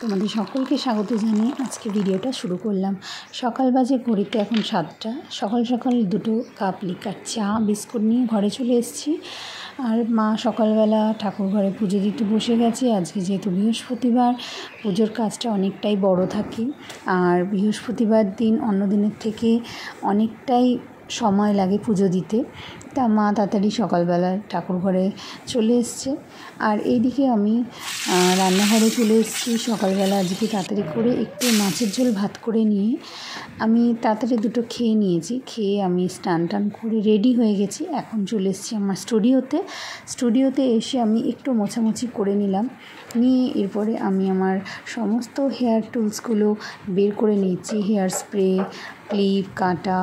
তোমাদের সকলকে স্বাগত জানিয়ে আজকে ভিডিওটা শুরু করলাম। সকাল বাজে, ঘড়িতে এখন 7টা। সকাল সকাল 2 কাপ লিকার চা বিস্কুট নিয়ে ঘরে চলে এসেছি। আর মা সকালবেলা ঠাকুর ঘরে পুজো দিতে বসে গেছে। আজকে যেহেতু বৃহস্পতিবার, পুজোর কাজটা অনেকটাই বড় থাকে। আর বৃহস্পতিবার দিন অন্য দিনের থেকে অনেকটাই সময় লাগে পুজো দিতে। তা মা তাড়াতাড়ি সকালবেলা ঠাকুর ঘরে চলে এসছে। আর এইদিকে আমি রান্নাঘরে চলে এসেছি। সকালবেলা আজকে তাড়াতাড়ি করে একটু মাছের ঝোল ভাত করে নিয়ে আমি তাড়াতাড়ি 2টো খেয়ে নিয়েছি। খেয়ে আমি স্নান টান করে রেডি হয়ে গেছি। এখন চলে এসেছি আমার স্টুডিওতে এসে আমি একটু মোছামুছি করে নিলাম। নিয়ে এরপরে আমি আমার সমস্ত হেয়ার টুলসগুলো বের করে নিয়েছি। হেয়ার স্প্রে, ক্লিপ, কাঁটা,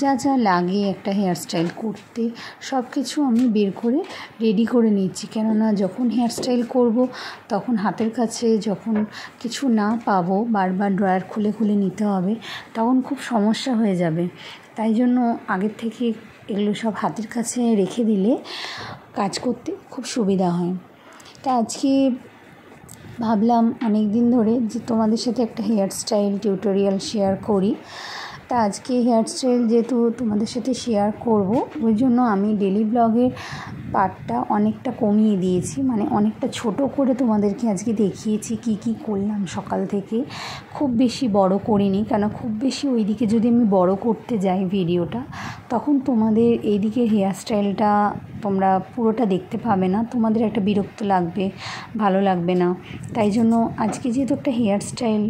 যা যা লাগে একটা হেয়ার স্টাইল করতে সব কিছু আমি বের করে রেডি করে নিচ্ছি। কেননা যখন হেয়ার স্টাইল করব তখন হাতের কাছে যখন কিছু না পাবো, বারবার ড্রয়ার খুলে খুলে নিতে হবে, তখন খুব সমস্যা হয়ে যাবে। তাই জন্য আগের থেকে এগুলো সব হাতের কাছে রেখে দিলে কাজ করতে খুব সুবিধা হয়। তা আজকে ভাবলাম অনেক দিন ধরে যে তোমাদের সাথে একটা হেয়ার স্টাইল টিউটোরিয়াল শেয়ার করি। তা আজকে হেয়ার স্টাইল যেহেতু তোমাদের সাথে শেয়ার করব, ওই জন্য আমি ডেলি ব্লগের পার্টটা অনেকটা কমিয়ে দিয়েছি, মানে অনেকটা ছোট করে তোমাদেরকে আজকে দেখিয়েছি কি কি করলাম সকাল থেকে। খুব বেশি বড় করিনি, কেন খুব বেশি ওইদিকে যদি আমি বড় করতে যাই ভিডিওটা, তখন তোমাদের এইদিকে হেয়ার স্টাইলটা তোমরা পুরোটা দেখতে পাবে না, তোমাদের একটা বিরক্ত লাগবে, ভালো লাগবে না। তাই জন্য আজকে যেহেতু একটা হেয়ার স্টাইল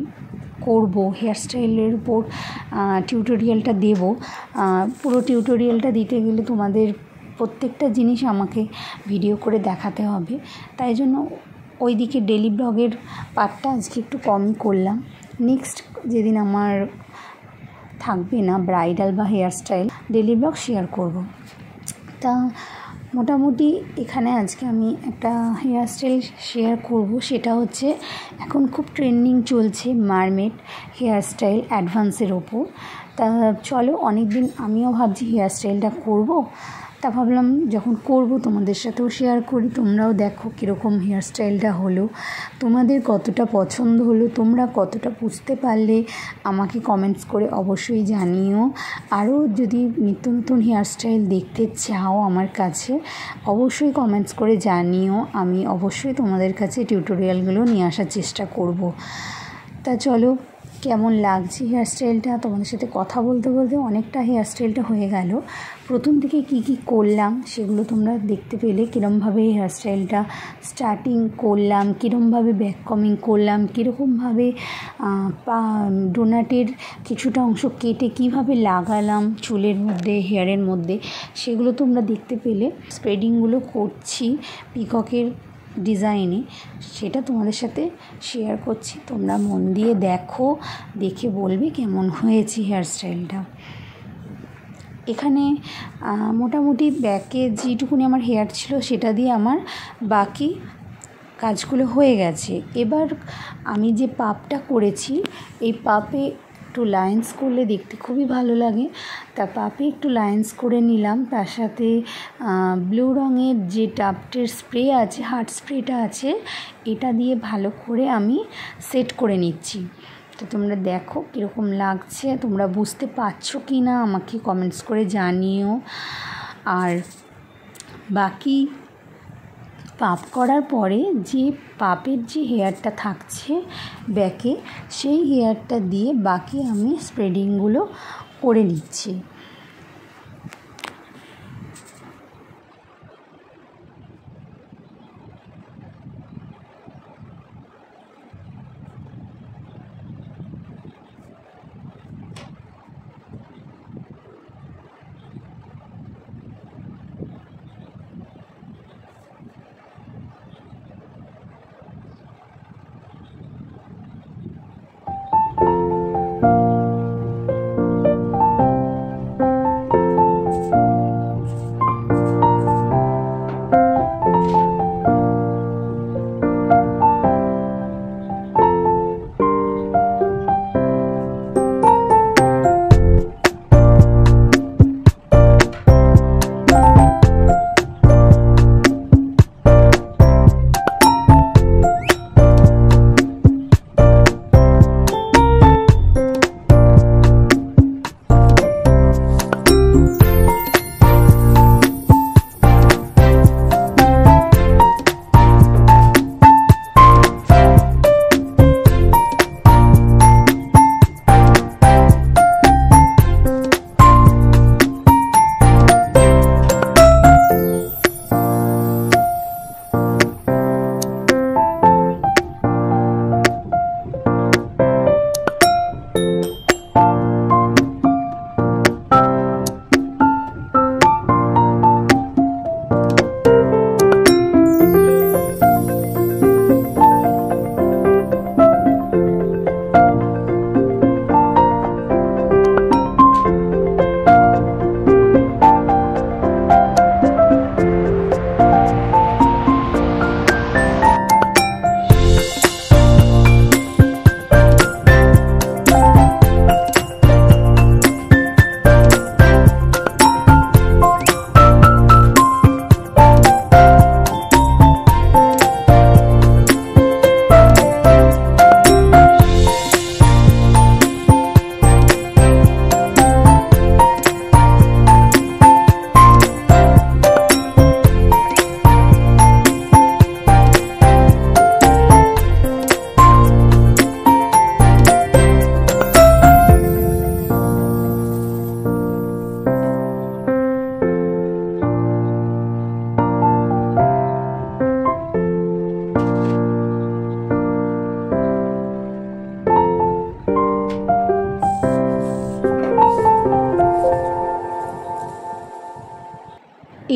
করব, হেয়ার স্টাইলের উপর টিউটোরিয়ালটা দেব। পুরো টিউটোরিয়ালটা দিতে গেলে তোমাদের প্রত্যেকটা জিনিস আমাকে ভিডিও করে দেখাতে হবে। তাই জন্য ওইদিকে ডেলি ব্লগের পার্টটা আজকে একটু কমই করলাম। নেক্সট যেদিন আমার থাকবে না ব্রাইডাল বা hair style, daily blog share করব। তা মোটামুটি এখানে আজকে আমি একটা হেয়ার স্টাইল শেয়ার করব। সেটা হচ্ছে এখন খুব ট্রেন্ডিং চলছে মারমেড হেয়ার স্টাইল অ্যাডভান্সের ওপর। তা চলো, অনেক দিন আমিও ভাবছি হেয়ার স্টাইলটা করব। তা ভাবলাম যখন করব তোমাদের সাথেও শেয়ার করি, তোমরাও দেখো কীরকম হেয়ার স্টাইলটা হলো, তোমাদের কতটা পছন্দ হলো, তোমরা কতটা বুঝতে পারলে আমাকে কমেন্টস করে অবশ্যই জানিও। আরও যদি নিত্য নতুন হেয়ার স্টাইল দেখতে চাও আমার কাছে, অবশ্যই কমেন্টস করে জানিও। আমি অবশ্যই তোমাদের কাছে টিউটোরিয়ালগুলো নিয়ে আসার চেষ্টা করব। তা চলো, কেমন লাগছে হেয়ার স্টাইলটা, তোমাদের সাথে কথা বলতে বলতে অনেকটা হেয়ার স্টাইলটা হয়ে গেল। প্রথম থেকে কি কি করলাম সেগুলো তোমরা দেখতে পেলে, কীরমভাবে হেয়ার স্টাইলটা স্টার্টিং করলাম, কীরমভাবে ব্যাক কমিং করলাম, কীরকমভাবে ডোনাটের কিছুটা অংশ কেটে কীভাবে লাগালাম চুলের মধ্যে, হেয়ারের মধ্যে, সেগুলো তোমরা দেখতে পেলে। স্প্রেডিংগুলো করছি পিককের ডিজাইনে, সেটা তোমাদের সাথে শেয়ার করছি। তোমরা মন দিয়ে দেখো, দেখে বলবে কেমন হয়েছে হেয়ার স্টাইলটা। এখানে মোটামুটি ব্যাকে যেটুকুনি আমার হেয়ার ছিল সেটা দিয়ে আমার বাকি কাজগুলো হয়ে গেছে। এবার আমি যে পাপটা করেছি, এই পাপে একটু লাইন্স করলে দেখতে খুবই ভালো লাগে। তা পাপে একটু লাইন্স করে নিলাম। তার সাথে ব্লু রঙের যে টাপটের স্প্রে আছে, হার্ট স্প্রেটা আছে, এটা দিয়ে ভালো করে আমি সেট করে নিচ্ছি। তো তোমরা দেখো কীরকম লাগছে, তোমরা বুঝতে পারছো কি না আমাকে কমেন্টস করে জানিও। আর বাকি পাপ করার পরে যে পাপের যে হেয়ারটা থাকছে ব্যাকে, সেই হেয়ারটা দিয়ে বাকি আমি স্প্রেডিংগুলো করে নিচ্ছি।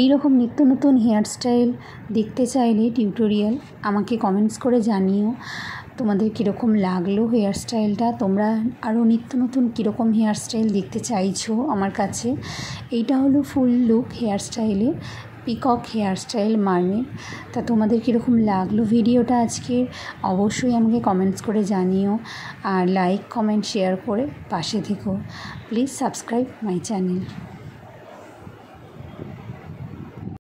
এই রকম নিত্য নতুন হেয়ারস্টাইল দেখতে চাইলে টিউটোরিয়াল আমাকে কমেন্টস করে জানিও তোমাদের কীরকম লাগলো হেয়ারস্টাইলটা। তোমরা আরও নিত্য নতুন কীরকম হেয়ারস্টাইল দেখতে চাইছো আমার কাছে। এইটা হলো ফুল লুক হেয়ারস্টাইলে পিকক হেয়ারস্টাইল মার্মেড। তা তোমাদের কীরকম লাগলো ভিডিওটা আজকের অবশ্যই আমাকে কমেন্টস করে জানিও, আর লাইক কমেন্ট শেয়ার করে পাশে থেকো। Please subscribe my channel.